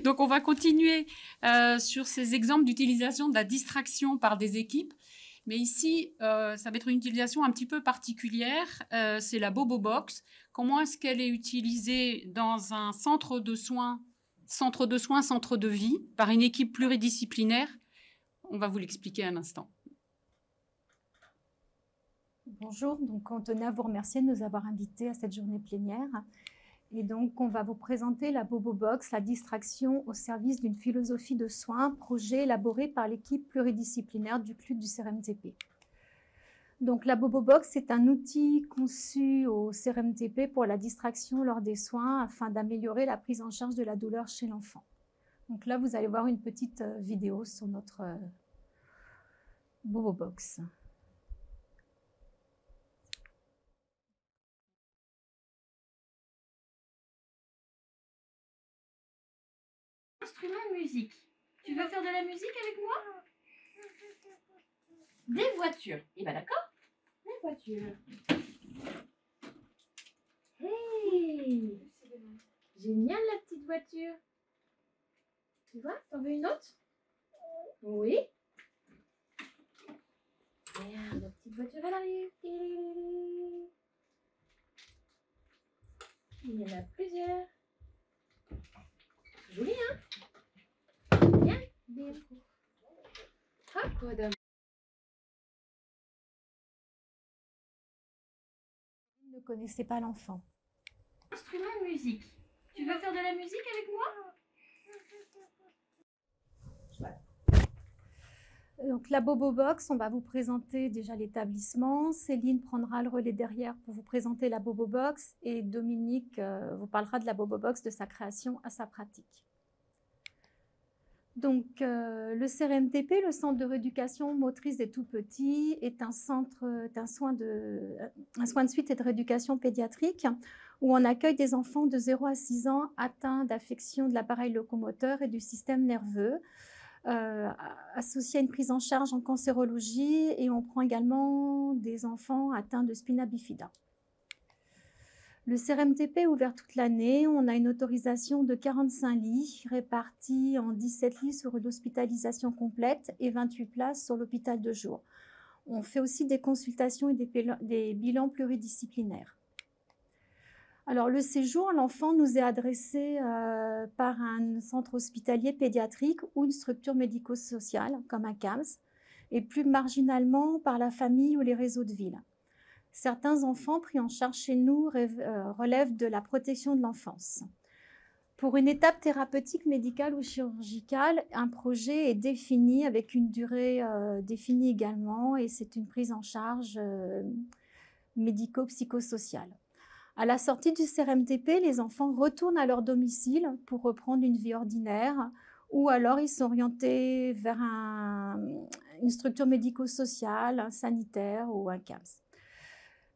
Donc, on va continuer sur ces exemples d'utilisation de la distraction par des équipes. Mais ici, ça va être une utilisation un petit peu particulière. C'est la Bobo Box. Comment est-ce qu'elle est utilisée dans un centre de soins, centre de vie, par une équipe pluridisciplinaire? On va vous l'expliquer un instant. Bonjour, donc on tenait à vous remercier de nous avoir invités à cette journée plénière. Et donc, on va vous présenter la Bobo Box, la distraction au service d'une philosophie de soins, projet élaboré par l'équipe pluridisciplinaire du CLUD du CRMTP. Donc, la Bobo Box est un outil conçu au CRMTP pour la distraction lors des soins afin d'améliorer la prise en charge de la douleur chez l'enfant. Donc là, vous allez voir une petite vidéo sur notre Bobo Box. Instrument de musique. Tu veux faire de la musique avec moi? Des voitures. Eh ben d'accord. Des voitures. Hey! Génial la petite voiture. Tu vois? T'en veux une autre? Oui. Regarde, la petite voiture, elle arrive. Il y en a plusieurs. Joli, hein? Bien, bien. Ah, quoi d'homme? Vous ne connaissez pas l'enfant. Instrument de musique. Tu veux faire de la musique avec moi? Donc, la Bobo Box, on va vous présenter déjà l'établissement. Céline prendra le relais derrière pour vous présenter la Bobo Box et Dominique vous parlera de la Bobo Box, de sa création à sa pratique. Donc, le CRMTP, le Centre de rééducation motrice des tout-petits, est un soin de suite et de rééducation pédiatrique où on accueille des enfants de 0 à 6 ans atteints d'affections de l'appareil locomoteur et du système nerveux, associés à une prise en charge en cancérologie, et on prend également des enfants atteints de spina bifida. Le CRMTP est ouvert toute l'année. On a une autorisation de 45 lits répartis en 17 lits sur une hospitalisation complète et 28 places sur l'hôpital de jour. On fait aussi des consultations et des bilans pluridisciplinaires. Alors, le séjour, l'enfant nous est adressé par un centre hospitalier pédiatrique ou une structure médico-sociale comme un CAMS, et plus marginalement par la famille ou les réseaux de ville. Certains enfants pris en charge chez nous relèvent de la protection de l'enfance. Pour une étape thérapeutique, médicale ou chirurgicale, un projet est défini avec une durée définie également, et c'est une prise en charge médico-psychosociale. À la sortie du CRMTP, les enfants retournent à leur domicile pour reprendre une vie ordinaire, ou alors ils sont orientés vers une structure médico-sociale, un sanitaire ou un CAMS.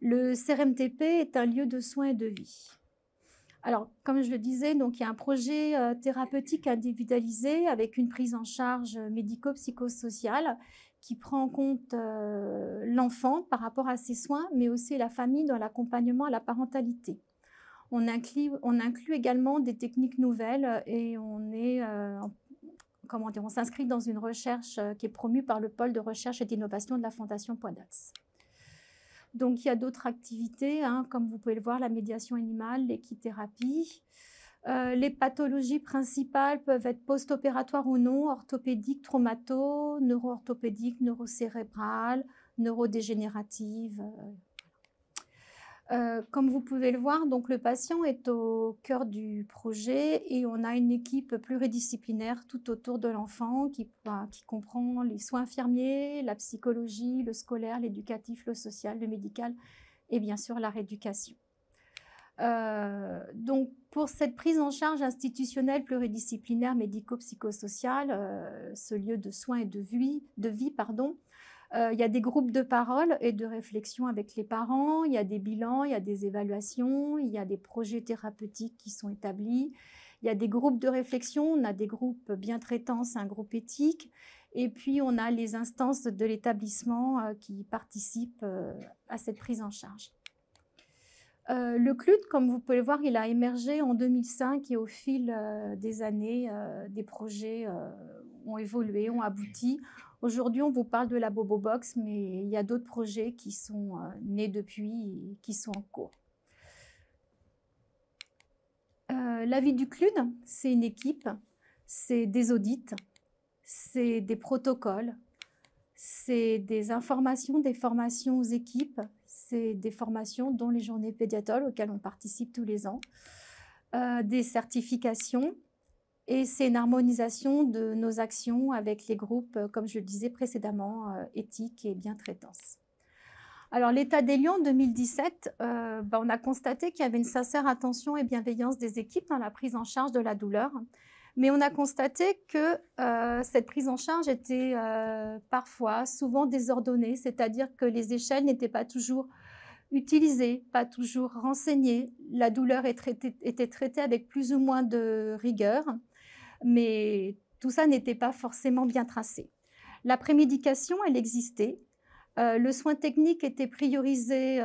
Le CRMTP est un lieu de soins et de vie. Alors, comme je le disais, donc, il y a un projet thérapeutique individualisé avec une prise en charge médico-psychosociale qui prend en compte l'enfant par rapport à ses soins, mais aussi la famille dans l'accompagnement à la parentalité. On inclut également des techniques nouvelles et on s'inscrit dans une recherche qui est promue par le pôle de recherche et d'innovation de la Fondation Poinats. Donc, il y a d'autres activités, comme vous pouvez le voir, la médiation animale, l'équithérapie. Les pathologies principales peuvent être post-opératoires ou non, orthopédiques, traumato, neuro-orthopédiques, neurocérébrales, neurodégénératives. Comme vous pouvez le voir, donc, le patient est au cœur du projet et on a une équipe pluridisciplinaire tout autour de l'enfant qui comprend les soins infirmiers, la psychologie, le scolaire, l'éducatif, le social, le médical et bien sûr la rééducation. Donc, pour cette prise en charge institutionnelle pluridisciplinaire médico-psychosociale, ce lieu de soins et de vie, il y a des groupes de parole et de réflexion avec les parents, il y a des bilans, il y a des évaluations, il y a des projets thérapeutiques qui sont établis, il y a des groupes de réflexion, on a des groupes bien traitants, c'est un groupe éthique, et puis on a les instances de l'établissement qui participent à cette prise en charge. Le CLUD, comme vous pouvez le voir, il a émergé en 2005 et au fil des années, des projets ont évolué, ont abouti. Aujourd'hui, on vous parle de la BoboBox, mais il y a d'autres projets qui sont nés depuis et qui sont en cours. La vie du CLUD, c'est une équipe, c'est des audits, c'est des protocoles, c'est des informations, des formations aux équipes, c'est des formations dont les journées pédiatoles auxquelles on participe tous les ans, des certifications, et c'est une harmonisation de nos actions avec les groupes, comme je le disais précédemment, éthique et bientraitance. Alors, l'état des lieux en 2017, on a constaté qu'il y avait une sincère attention et bienveillance des équipes dans la prise en charge de la douleur. Mais on a constaté que cette prise en charge était parfois, souvent désordonnée, c'est-à-dire que les échelles n'étaient pas toujours utilisées, pas toujours renseignées. La douleur était traitée avec plus ou moins de rigueur, mais tout ça n'était pas forcément bien tracé. La prémédication, elle existait. Le soin technique était priorisé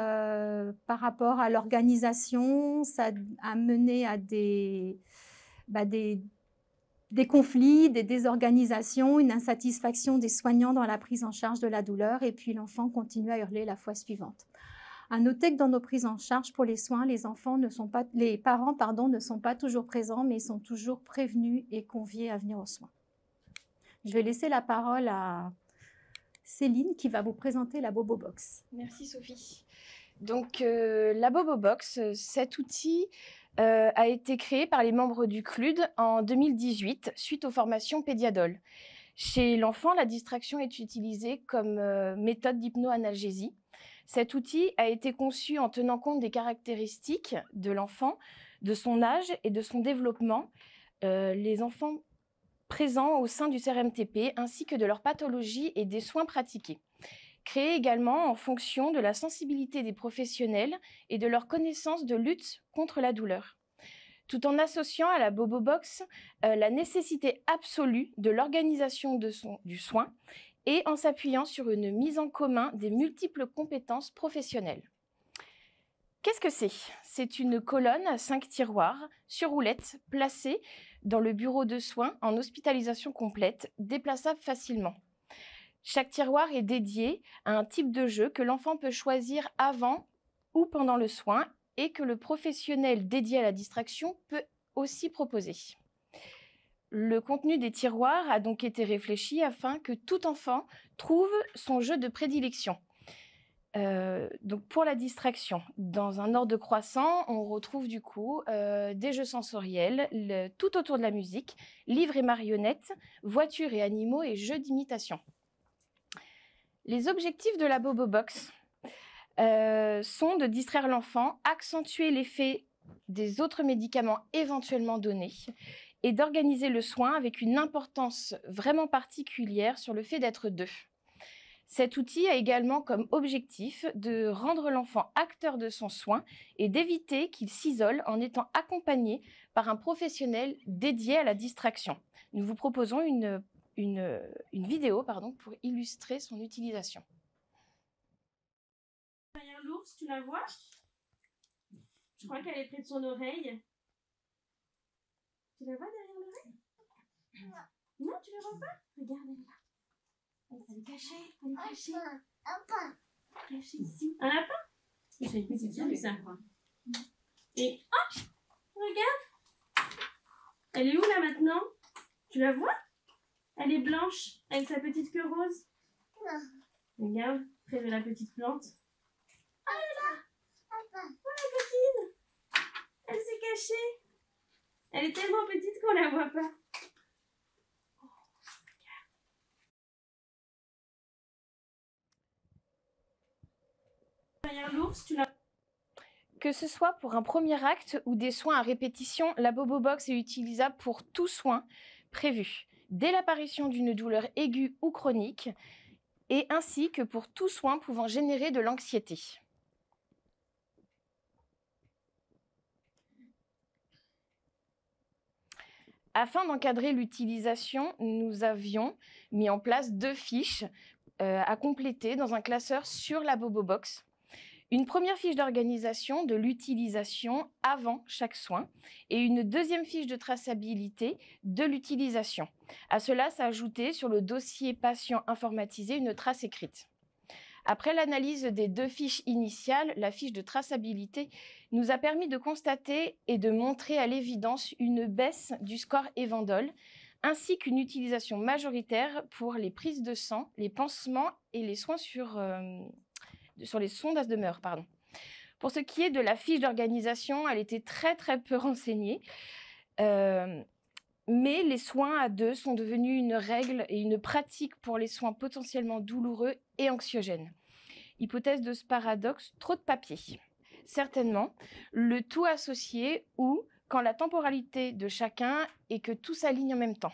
par rapport à l'organisation. Ça a mené à des conflits, des désorganisations, une insatisfaction des soignants dans la prise en charge de la douleur, et puis l'enfant continue à hurler la fois suivante. À noter que dans nos prises en charge pour les soins, les parents ne sont pas toujours présents, mais sont toujours prévenus et conviés à venir aux soins. Je vais laisser la parole à Céline qui va vous présenter la BoboBox. Merci Sophie. Donc la BoboBox, cet outil a été créé par les membres du CLUD en 2018 suite aux formations Pédiadol. Chez l'enfant, la distraction est utilisée comme méthode d'hypnoanalgésie. Cet outil a été conçu en tenant compte des caractéristiques de l'enfant, de son âge et de son développement. Les enfants présents au sein du CRMTP ainsi que de leur pathologie et des soins pratiqués. Créé également en fonction de la sensibilité des professionnels et de leur connaissance de lutte contre la douleur. Tout en associant à la BoboBox la nécessité absolue de l'organisation du soin et en s'appuyant sur une mise en commun des multiples compétences professionnelles. Qu'est-ce que c'est ? C'est une colonne à 5 tiroirs sur roulette placée dans le bureau de soins en hospitalisation complète, déplaçable facilement. Chaque tiroir est dédié à un type de jeu que l'enfant peut choisir avant ou pendant le soin et que le professionnel dédié à la distraction peut aussi proposer. Le contenu des tiroirs a donc été réfléchi afin que tout enfant trouve son jeu de prédilection. Donc pour la distraction, dans un ordre croissant, on retrouve du coup des jeux sensoriels tout autour de la musique, livres et marionnettes, voitures et animaux et jeux d'imitation. Les objectifs de la BoboBox sont de distraire l'enfant, accentuer l'effet des autres médicaments éventuellement donnés et d'organiser le soin avec une importance vraiment particulière sur le fait d'être deux. Cet outil a également comme objectif de rendre l'enfant acteur de son soin et d'éviter qu'il s'isole en étant accompagné par un professionnel dédié à la distraction. Nous vous proposons une vidéo pour illustrer son utilisation. Derrière l'ours, tu la vois? Je crois qu'elle est près de son oreille. Tu la vois derrière l'oreille? Non, tu la vois pas? Regarde, elle est là. Elle est cachée, elle est cachée. Cachée ici. Un lapin? Je sais plus, c'est bien ça. Et oh, regarde. Elle est où là maintenant? Tu la vois? Elle est blanche avec sa petite queue rose. Regarde, près de la petite plante. Ah, elle est là. Oh la coquine. Elle s'est cachée. Elle est tellement petite qu'on la voit pas. Derrière l'ours, tu la... Que ce soit pour un premier acte ou des soins à répétition, la BoboBox est utilisable pour tout soin prévu, dès l'apparition d'une douleur aiguë ou chronique, et ainsi que pour tout soin pouvant générer de l'anxiété. Afin d'encadrer l'utilisation, nous avions mis en place 2 fiches à compléter dans un classeur sur la BoboBox. Une première fiche d'organisation de l'utilisation avant chaque soin et une deuxième fiche de traçabilité de l'utilisation. À cela s'ajoutait sur le dossier patient informatisé une trace écrite. Après l'analyse des 2 fiches initiales, la fiche de traçabilité nous a permis de constater et de montrer à l'évidence une baisse du score Evandol, ainsi qu'une utilisation majoritaire pour les prises de sang, les pansements et les soins sur les sondages de mœurs. Pour ce qui est de la fiche d'organisation, elle était très peu renseignée. Mais les soins à 2 sont devenus une règle et une pratique pour les soins potentiellement douloureux et anxiogènes. Hypothèse de ce paradoxe, trop de papier. Certainement, le tout associé ou quand la temporalité de chacun et que tout s'aligne en même temps.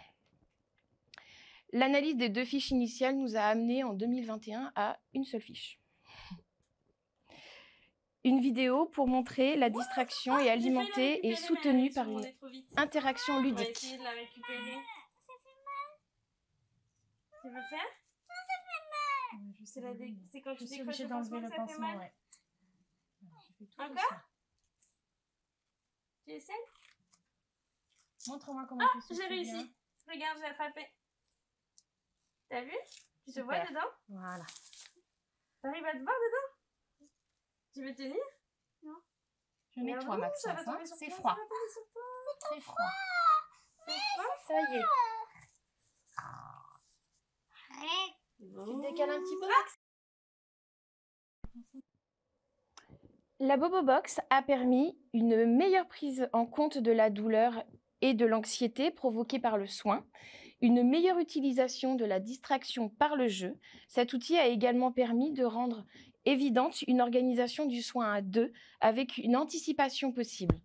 L'analyse des 2 fiches initiales nous a amené en 2021 à une seule fiche. Une vidéo pour montrer la distraction est alimentée et soutenue par une interaction ludique. On va essayer de la récupérer. Ça fait mal. Tu veux faire? Ça fait mal. C'est quand tu décroches le pansement que ça fait mal. Ouais. Encore? Tu essaies? Montre-moi comment tu fais. J'ai réussi. Regarde, j'ai attrapé. T'as vu? Tu te vois dedans? Voilà. T'arrives à te voir dedans? Tu veux tenir? Non. Je mets toi, Maxence. C'est froid. C'est froid. Ça y est. Tu te décales un petit peu, Max. La Bobobox a permis une meilleure prise en compte de la douleur et de l'anxiété provoquée par le soin, une meilleure utilisation de la distraction par le jeu. Cet outil a également permis de rendre évidente une organisation du soin à 2 avec une anticipation possible,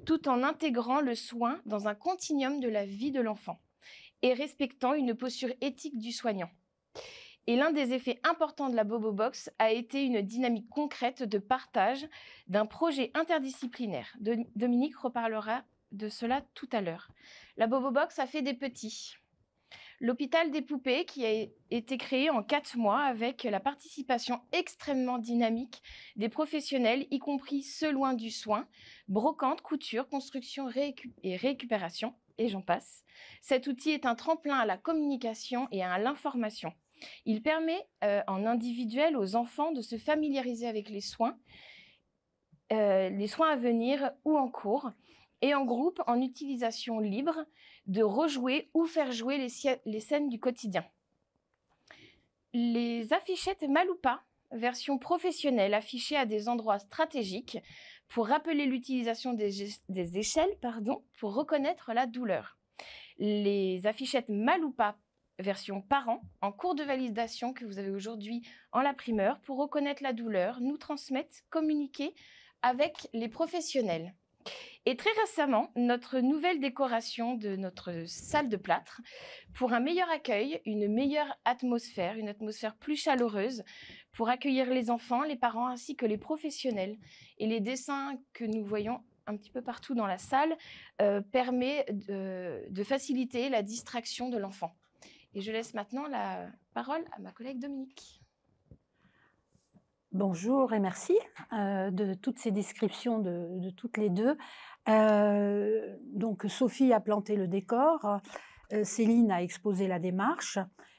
tout en intégrant le soin dans un continuum de la vie de l'enfant et respectant une posture éthique du soignant. Et l'un des effets importants de la Bobobox a été une dynamique concrète de partage d'un projet interdisciplinaire. Dominique reparlera de cela tout à l'heure. La Bobobox a fait des petits. L'hôpital des poupées qui a été créé en 4 mois avec la participation extrêmement dynamique des professionnels, y compris ceux loin du soin, brocante, couture, construction et récupération, et j'en passe. Cet outil est un tremplin à la communication et à l'information. Il permet en individuel aux enfants de se familiariser avec les soins à venir ou en cours, et en groupe, en utilisation libre, de rejouer ou faire jouer les scènes du quotidien. Les affichettes Maloupa, version professionnelle, affichées à des endroits stratégiques pour rappeler l'utilisation des échelles pour reconnaître la douleur. Les affichettes Maloupa, version parents, en cours de validation que vous avez aujourd'hui en la primeur, pour reconnaître la douleur, nous transmettre, communiquer avec les professionnels. Et très récemment, notre nouvelle décoration de notre salle de plâtre pour un meilleur accueil, une meilleure atmosphère, une atmosphère plus chaleureuse pour accueillir les enfants, les parents ainsi que les professionnels. Et les dessins que nous voyons un petit peu partout dans la salle permet de faciliter la distraction de l'enfant. Et je laisse maintenant la parole à ma collègue Dominique. Bonjour et merci de toutes ces descriptions de toutes les deux. Donc Sophie a planté le décor, Céline a exposé la démarche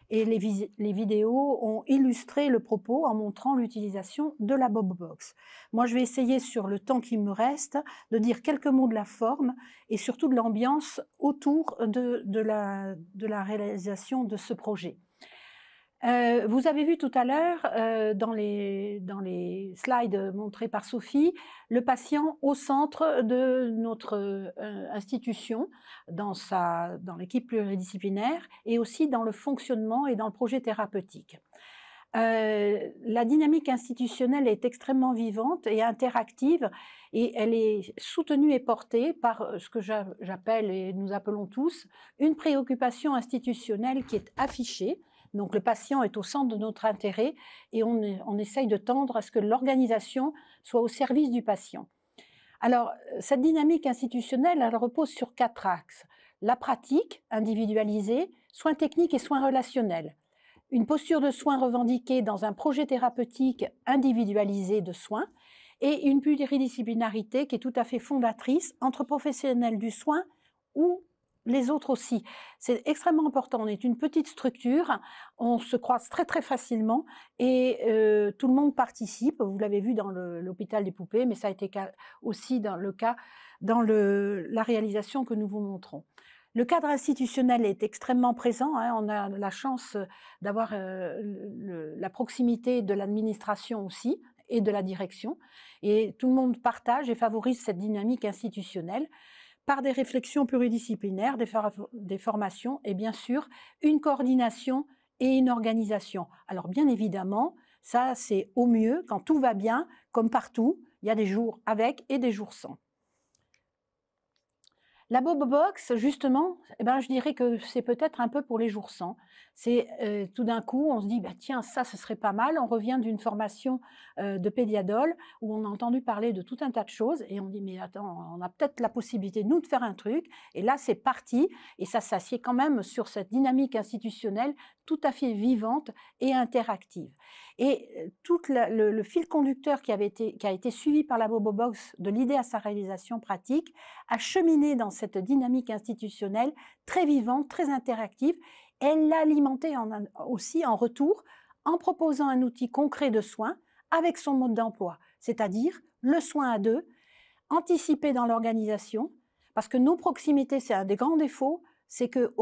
et les vidéos ont illustré le propos en montrant l'utilisation de la Bobobox. Moi, je vais essayer sur le temps qui me reste de dire quelques mots de la forme et surtout de l'ambiance autour de la réalisation de ce projet. Vous avez vu tout à l'heure dans les slides montrés par Sophie, le patient au centre de notre institution, dans l'équipe pluridisciplinaire et aussi dans le fonctionnement et dans le projet thérapeutique. La dynamique institutionnelle est extrêmement vivante et interactive et elle est soutenue et portée par ce que j'appelle et nous appelons tous une préoccupation institutionnelle qui est affichée. Donc le patient est au centre de notre intérêt et on essaye de tendre à ce que l'organisation soit au service du patient. Alors cette dynamique institutionnelle, elle repose sur 4 axes. La pratique individualisée, soins techniques et soins relationnels. une posture de soins revendiquée dans un projet thérapeutique individualisé de soins et une pluridisciplinarité qui est tout à fait fondatrice entre professionnels du soin ou les autres aussi. C'est extrêmement important. On est une petite structure, on se croise très très facilement et tout le monde participe. Vous l'avez vu dans l'hôpital des poupées, mais ça a été aussi dans le cas dans la réalisation que nous vous montrons. Le cadre institutionnel est extrêmement présent. Hein. On a la chance d'avoir la proximité de l'administration aussi et de la direction. Et tout le monde partage et favorise cette dynamique institutionnelle par des réflexions pluridisciplinaires, des formations et bien sûr une coordination et une organisation. Alors bien évidemment, ça c'est au mieux quand tout va bien, comme partout, il y a des jours avec et des jours sans. La Bobobox, justement, eh ben, je dirais que c'est peut-être un peu pour les jours sans. C'est tout d'un coup, on se dit, bah, tiens, ça, ce serait pas mal. On revient d'une formation de pédiadole où on a entendu parler de tout un tas de choses et on dit, mais attends, on a peut-être la possibilité, nous, de faire un truc. Et là, c'est parti. Et ça s'assied quand même sur cette dynamique institutionnelle tout à fait vivante et interactive. Et tout le fil conducteur qui a été suivi par la Bobobox de l'idée à sa réalisation pratique a cheminé dans cette dynamique institutionnelle très vivante, très interactive. Elle l'a alimentée aussi en retour en proposant un outil concret de soins avec son mode d'emploi, c'est-à-dire le soin à deux, anticipé dans l'organisation, parce que nos proximités, c'est un des grands défauts, c'est que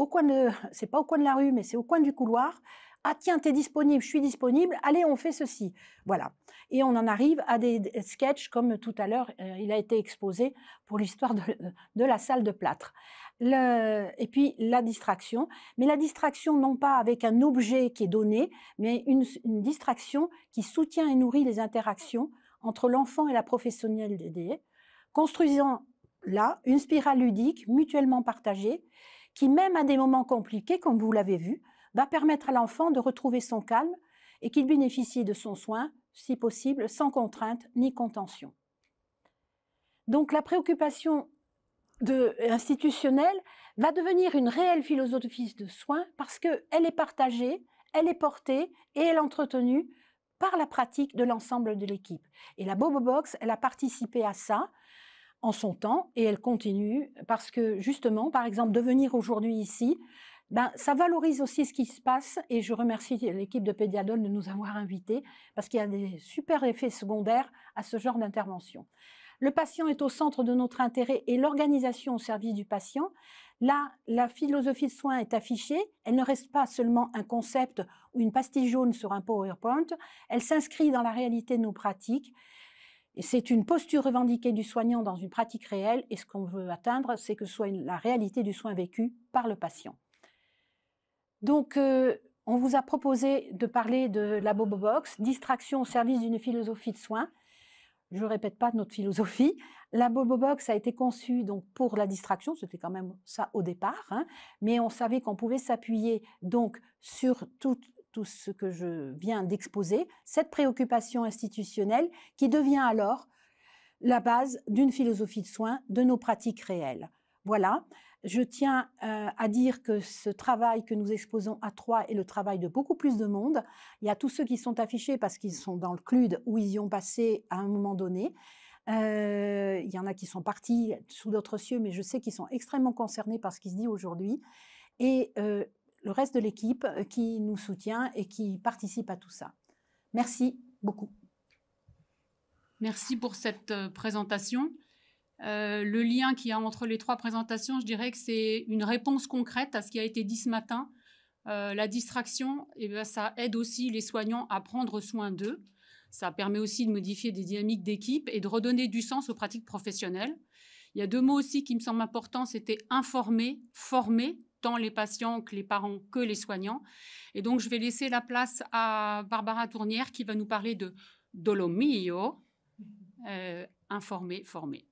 c'est pas au coin de la rue, mais c'est au coin du couloir. Ah tiens, tu es disponible, je suis disponible, allez, on fait ceci. Voilà. Et on en arrive à des sketchs comme tout à l'heure, il a été exposé pour l'histoire de la salle de plâtre. Et puis la distraction, mais la distraction non pas avec un objet qui est donné, mais une distraction qui soutient et nourrit les interactions entre l'enfant et la professionnelle aidée, construisant là une spirale ludique mutuellement partagée qui, même à des moments compliqués, comme vous l'avez vu, va permettre à l'enfant de retrouver son calme et qu'il bénéficie de son soin, si possible, sans contrainte ni contention. Donc la préoccupation institutionnelle va devenir une réelle philosophie de soins parce qu'elle est partagée, elle est portée et elle est entretenue par la pratique de l'ensemble de l'équipe. Et la Bobobox, elle a participé à ça en son temps et elle continue parce que justement, par exemple, de venir aujourd'hui ici, ça valorise aussi ce qui se passe et je remercie l'équipe de Pédiadole de nous avoir invités parce qu'il y a des super effets secondaires à ce genre d'intervention. Le patient est au centre de notre intérêt et l'organisation au service du patient. Là, la philosophie de soins est affichée. Elle ne reste pas seulement un concept ou une pastille jaune sur un PowerPoint. Elle s'inscrit dans la réalité de nos pratiques. Et c'est une posture revendiquée du soignant dans une pratique réelle. Et ce qu'on veut atteindre, c'est que ce soit la réalité du soin vécu par le patient. Donc, on vous a proposé de parler de la Bobobox, distraction au service d'une philosophie de soins. Je ne répète pas notre philosophie. La Bobobox a été conçue donc pour la distraction, c'était quand même ça au départ, hein, mais on savait qu'on pouvait s'appuyer donc sur tout ce que je viens d'exposer, cette préoccupation institutionnelle qui devient alors la base d'une philosophie de soins de nos pratiques réelles. Voilà. Je tiens à dire que ce travail que nous exposons à Troyes est le travail de beaucoup plus de monde. Il y a tous ceux qui sont affichés parce qu'ils sont dans le CLUD où ils y ont passé à un moment donné. Il y en a qui sont partis sous d'autres cieux, mais je sais qu'ils sont extrêmement concernés par ce qui se dit aujourd'hui. Et le reste de l'équipe qui nous soutient et qui participe à tout ça. Merci beaucoup. Merci pour cette présentation. Le lien qu'il y a entre les trois présentations, je dirais que c'est une réponse concrète à ce qui a été dit ce matin. La distraction, ça aide aussi les soignants à prendre soin d'eux. Ça permet aussi de modifier des dynamiques d'équipe et de redonner du sens aux pratiques professionnelles. Il y a deux mots aussi qui me semblent importants, c'était informer, former, tant les patients que les parents que les soignants. Et donc, je vais laisser la place à Barbara Tournière qui va nous parler de Dolomio, informer, former.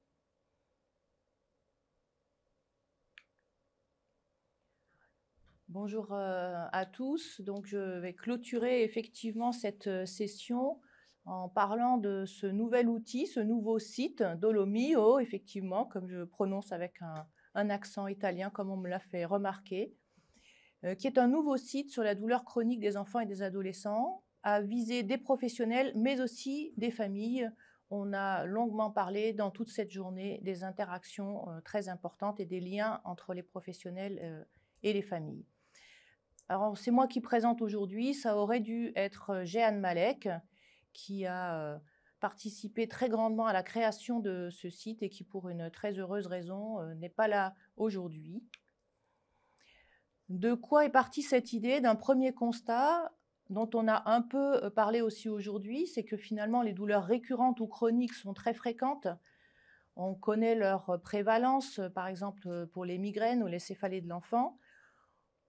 Bonjour à tous. Donc, je vais clôturer effectivement cette session en parlant de ce nouvel outil, ce nouveau site, Dolomio, effectivement, comme je prononce avec un accent italien, comme on me l'a fait remarquer. qui est un nouveau site sur la douleur chronique des enfants et des adolescents, à viser des professionnels, mais aussi des familles. On a longuement parlé dans toute cette journée des interactions très importantes et des liens entre les professionnels et les familles. Alors, c'est moi qui présente aujourd'hui. Ça aurait dû être Jehan Malek, qui a participé très grandement à la création de ce site et qui, pour une très heureuse raison, n'est pas là aujourd'hui. De quoi est partie cette idée? D'un premier constat dont on a un peu parlé aussi aujourd'hui, c'est que finalement les douleurs récurrentes ou chroniques sont très fréquentes. On connaît leur prévalence, par exemple pour les migraines ou les céphalées de l'enfant.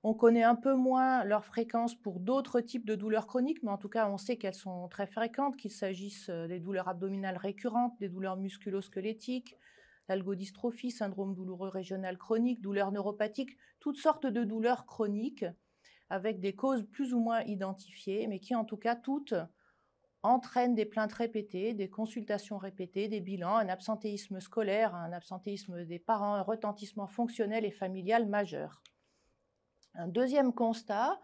On connaît un peu moins leur fréquence pour d'autres types de douleurs chroniques, mais en tout cas on sait qu'elles sont très fréquentes, qu'il s'agisse des douleurs abdominales récurrentes, des douleurs musculo-squelettiques, l'algodystrophie, syndrome douloureux régional chronique, douleurs neuropathiques, toutes sortes de douleurs chroniques avec des causes plus ou moins identifiées, mais qui en tout cas toutes entraînent des plaintes répétées, des consultations répétées, des bilans, un absentéisme scolaire, un absentéisme des parents, un retentissement fonctionnel et familial majeur. Un deuxième constat,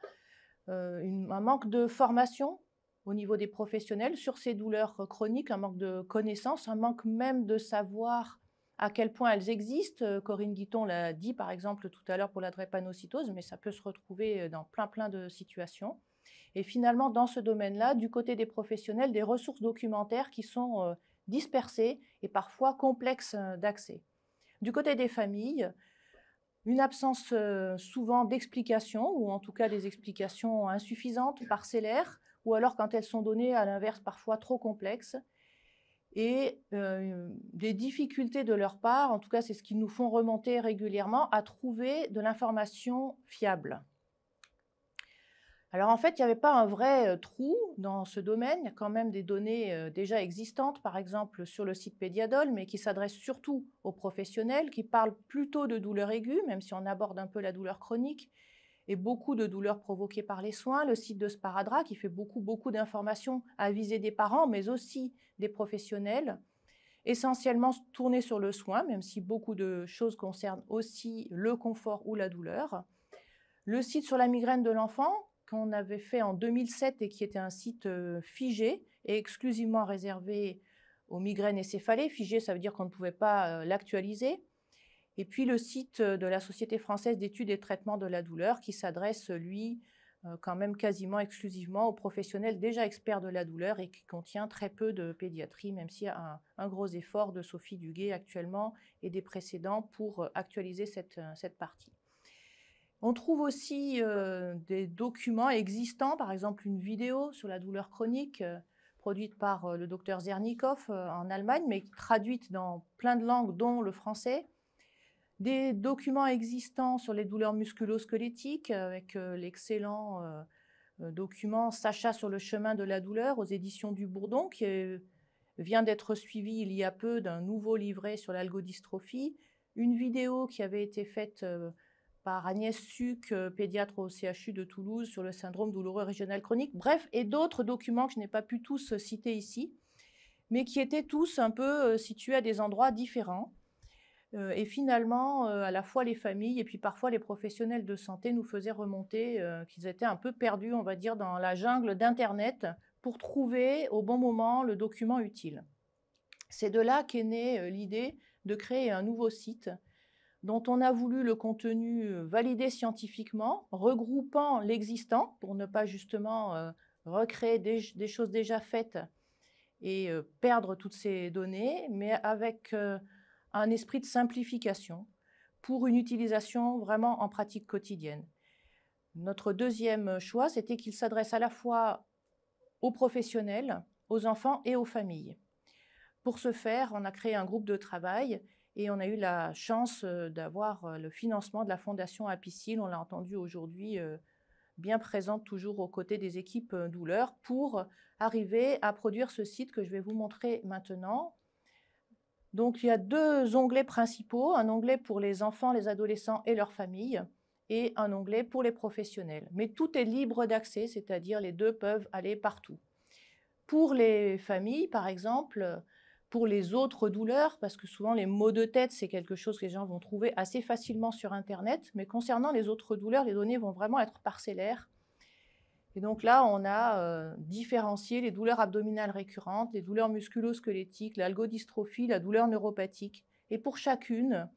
un manque de formation au niveau des professionnels sur ces douleurs chroniques, un manque de connaissances, un manque même de savoir à quel point elles existent. Corinne Guiton l'a dit par exemple tout à l'heure pour la drépanocytose, mais ça peut se retrouver dans plein de situations. Et finalement, dans ce domaine-là, du côté des professionnels, des ressources documentaires qui sont dispersées et parfois complexes d'accès. Du côté des familles, une absence souvent d'explications, ou en tout cas des explications insuffisantes, parcellaires, ou alors quand elles sont données, à l'inverse, parfois trop complexes, et des difficultés de leur part, en tout cas c'est ce qu'ils nous font remonter régulièrement, à trouver de l'information fiable. Alors en fait, il n'y avait pas un vrai trou dans ce domaine, il y a quand même des données déjà existantes, par exemple sur le site Pédiadol, mais qui s'adressent surtout aux professionnels, qui parlent plutôt de douleurs aiguës, même si on aborde un peu la douleur chronique, et beaucoup de douleurs provoquées par les soins. Le site de Sparadra qui fait beaucoup d'informations à viser des parents, mais aussi des professionnels, essentiellement tourné sur le soin, même si beaucoup de choses concernent aussi le confort ou la douleur. Le site sur la migraine de l'enfant, qu'on avait fait en 2007 et qui était un site figé et exclusivement réservé aux migraines et céphalées. Figé, ça veut dire qu'on ne pouvait pas l'actualiser. Et puis le site de la Société française d'études et traitements de la douleur qui s'adresse, lui, quand même quasiment exclusivement aux professionnels déjà experts de la douleur et qui contient très peu de pédiatrie, même s'il y a un gros effort de Sophie Duguet actuellement et des précédents pour actualiser cette partie. On trouve aussi des documents existants, par exemple une vidéo sur la douleur chronique produite par le docteur Zernikow en Allemagne, mais traduite dans plein de langues, dont le français. Des documents existants sur les douleurs musculo-squelettiques avec l'excellent document Sacha sur le chemin de la douleur aux éditions du Bourdon qui vient d'être suivi il y a peu d'un nouveau livret sur l'algodystrophie, une vidéo qui avait été faite par Agnès Suc, pédiatre au CHU de Toulouse sur le syndrome douloureux régional chronique, bref, et d'autres documents que je n'ai pas pu tous citer ici, mais qui étaient tous un peu situés à des endroits différents. Et finalement, à la fois les familles et puis parfois les professionnels de santé nous faisaient remonter qu'ils étaient un peu perdus, on va dire, dans la jungle d'Internet pour trouver au bon moment le document utile. C'est de là qu'est née l'idée de créer un nouveau site dont on a voulu le contenu validé scientifiquement, regroupant l'existant pour ne pas justement recréer des choses déjà faites et perdre toutes ces données, mais avec un esprit de simplification pour une utilisation vraiment en pratique quotidienne. Notre deuxième choix, c'était qu'il s'adresse à la fois aux professionnels, aux enfants et aux familles. Pour ce faire, on a créé un groupe de travail et on a eu la chance d'avoir le financement de la Fondation Apicil, on l'a entendu aujourd'hui, bien présente toujours aux côtés des équipes douleur pour arriver à produire ce site que je vais vous montrer maintenant. Donc, il y a deux onglets principaux, un onglet pour les enfants, les adolescents et leurs familles, et un onglet pour les professionnels. Mais tout est libre d'accès, c'est-à-dire les deux peuvent aller partout. Pour les familles, par exemple, pour les autres douleurs, parce que souvent les maux de tête, c'est quelque chose que les gens vont trouver assez facilement sur Internet, mais concernant les autres douleurs, les données vont vraiment être parcellaires. Et donc là, on a différencié les douleurs abdominales récurrentes, les douleurs musculo-squelettiques, l'algodystrophie, la douleur neuropathique. Et pour chacune,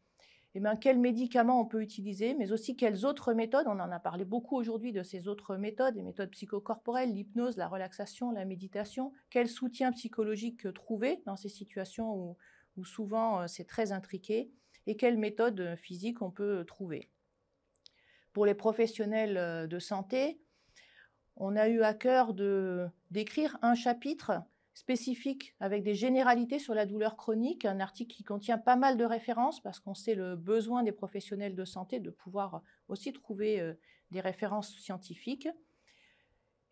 quels médicaments on peut utiliser, mais aussi quelles autres méthodes. On en a parlé beaucoup aujourd'hui de ces autres méthodes, les méthodes psychocorporelles, l'hypnose, la relaxation, la méditation. Quel soutien psychologique trouver dans ces situations où souvent c'est très intriqué, et quelles méthodes physiques on peut trouver. Pour les professionnels de santé, on a eu à cœur d'écrire un chapitre spécifique avec des généralités sur la douleur chronique, un article qui contient pas mal de références parce qu'on sait le besoin des professionnels de santé de pouvoir aussi trouver des références scientifiques.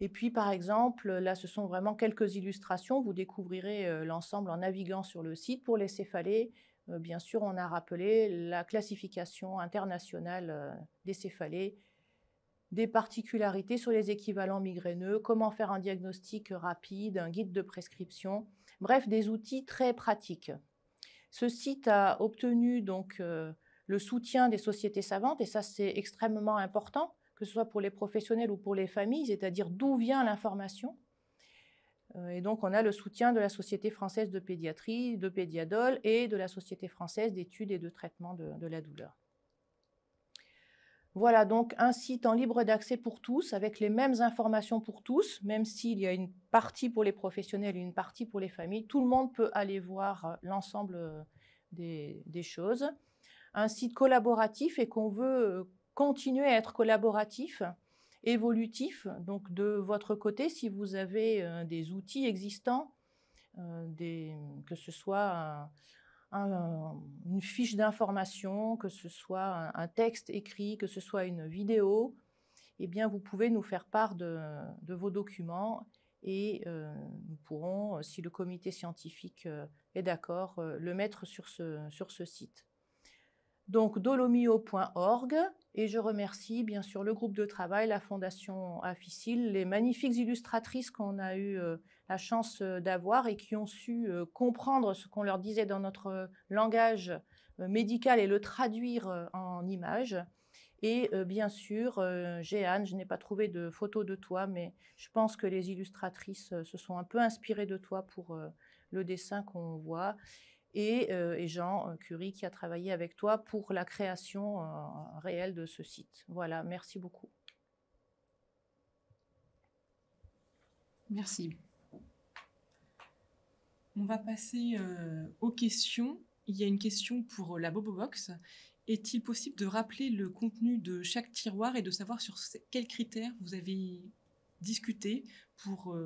Et puis par exemple, là ce sont vraiment quelques illustrations, vous découvrirez l'ensemble en naviguant sur le site. Pour les céphalées, bien sûr on a rappelé la classification internationale des céphalées, des particularités sur les équivalents migraineux, comment faire un diagnostic rapide, un guide de prescription, bref, des outils très pratiques. Ce site a obtenu donc le soutien des sociétés savantes, et ça c'est extrêmement important, que ce soit pour les professionnels ou pour les familles, c'est-à-dire d'où vient l'information. Et donc on a le soutien de la Société française de pédiatrie, de Pédiadol, et de la Société française d'études et de traitement de la douleur. Voilà donc un site en libre d'accès pour tous, avec les mêmes informations pour tous, même s'il y a une partie pour les professionnels et une partie pour les familles. Tout le monde peut aller voir l'ensemble des choses. Un site collaboratif, et qu'on veut continuer à être collaboratif, évolutif. Donc de votre côté, si vous avez des outils existants, que ce soit une fiche d'information, que ce soit un texte écrit, que ce soit une vidéo, eh bien vous pouvez nous faire part de vos documents, et nous pourrons, si le comité scientifique est d'accord, le mettre sur ce site. Donc dolomio.org, et je remercie bien sûr le groupe de travail, la Fondation Aficil, les magnifiques illustratrices qu'on a eu la chance d'avoir et qui ont su comprendre ce qu'on leur disait dans notre langage médical et le traduire en images. Et bien sûr, Jeanne, je n'ai pas trouvé de photo de toi, mais je pense que les illustratrices se sont un peu inspirées de toi pour le dessin qu'on voit. Et Jean Curie qui a travaillé avec toi pour la création réelle de ce site. Voilà, merci beaucoup. Merci. On va passer aux questions. Il y a une question pour la Bobobox. Est-il possible de rappeler le contenu de chaque tiroir et de savoir sur quels critères vous avez discuté pour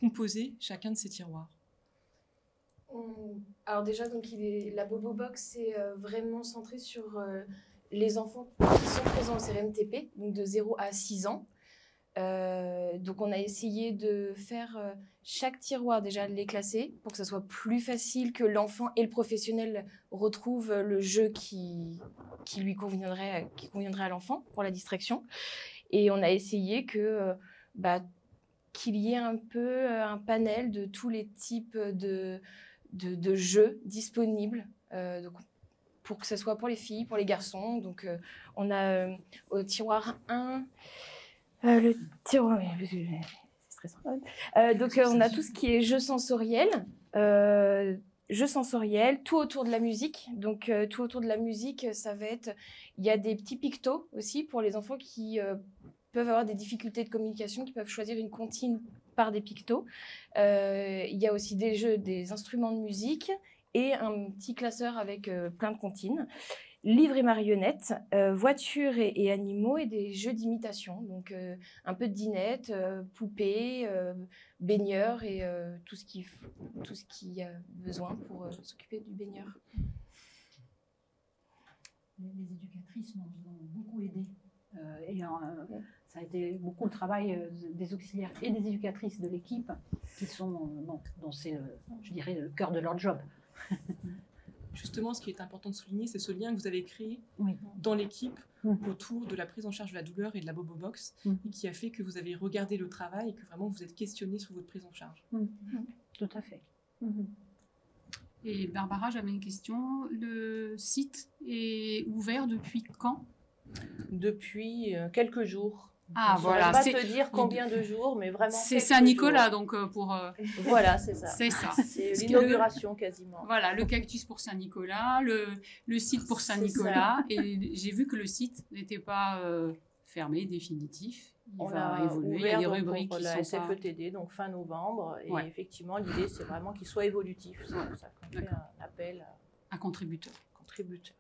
composer chacun de ces tiroirs? Alors déjà, donc la Bobobox, c'est vraiment centré sur les enfants qui sont présents au CRMTP, donc de 0 à 6 ans. Donc on a essayé de faire chaque tiroir, déjà de les classer pour que ça soit plus facile, que l'enfant et le professionnel retrouvent le jeu qui lui conviendrait, à l'enfant pour la distraction. Et on a essayé qu'il y ait un peu un panel de tous les types de jeux disponibles, donc, pour que ce soit pour les filles, pour les garçons. Donc on a au tiroir 1, le tiroir... C'est stressant. Donc on a tout ce qui est jeux sensoriels, tout autour de la musique. Donc tout autour de la musique, ça va être... Il y a des petits pictos aussi pour les enfants qui peuvent avoir des difficultés de communication, qui peuvent choisir une comptine par des pictos. Il y a aussi des jeux, des instruments de musique et un petit classeur avec plein de comptines. Livres et marionnettes, voitures et animaux, et des jeux d'imitation. Donc un peu de dinette, poupées, baigneurs et tout ce qui a besoin pour s'occuper du baigneur. Les éducatrices nous ont beaucoup aidés. Ça a été beaucoup le travail des auxiliaires et des éducatrices de l'équipe qui sont, dont c'est, je dirais, le cœur de leur job. Justement, ce qui est important de souligner, c'est ce lien que vous avez créé dans l'équipe autour de la prise en charge de la douleur et de la Bobobox, et qui a fait que vous avez regardé le travail et que vraiment vous êtes questionné sur votre prise en charge. Tout à fait. Et Barbara, j'avais une question. Le site est ouvert depuis quand? Depuis quelques jours. Ah, Je ne voilà. saurais pas te dire combien de jours, mais vraiment C'est quelques Saint-Nicolas, jours. donc pour... Voilà, c'est ça. c'est ça. C'est Parce que l'inauguration quasiment. Voilà, le cactus pour Saint-Nicolas, le site pour C'est Saint-Nicolas. Et j'ai vu que le site n'était pas fermé, définitif. Il On va l'a évoluer. Il y a ouvert des donc, rubriques pour qui la sont pas... SFETD, donc fin novembre. Et Ouais. effectivement, l'idée, c'est vraiment qu'il soit évolutif. C'est pour ça qu'on fait D'accord. un appel à contributeurs. à contributeurs.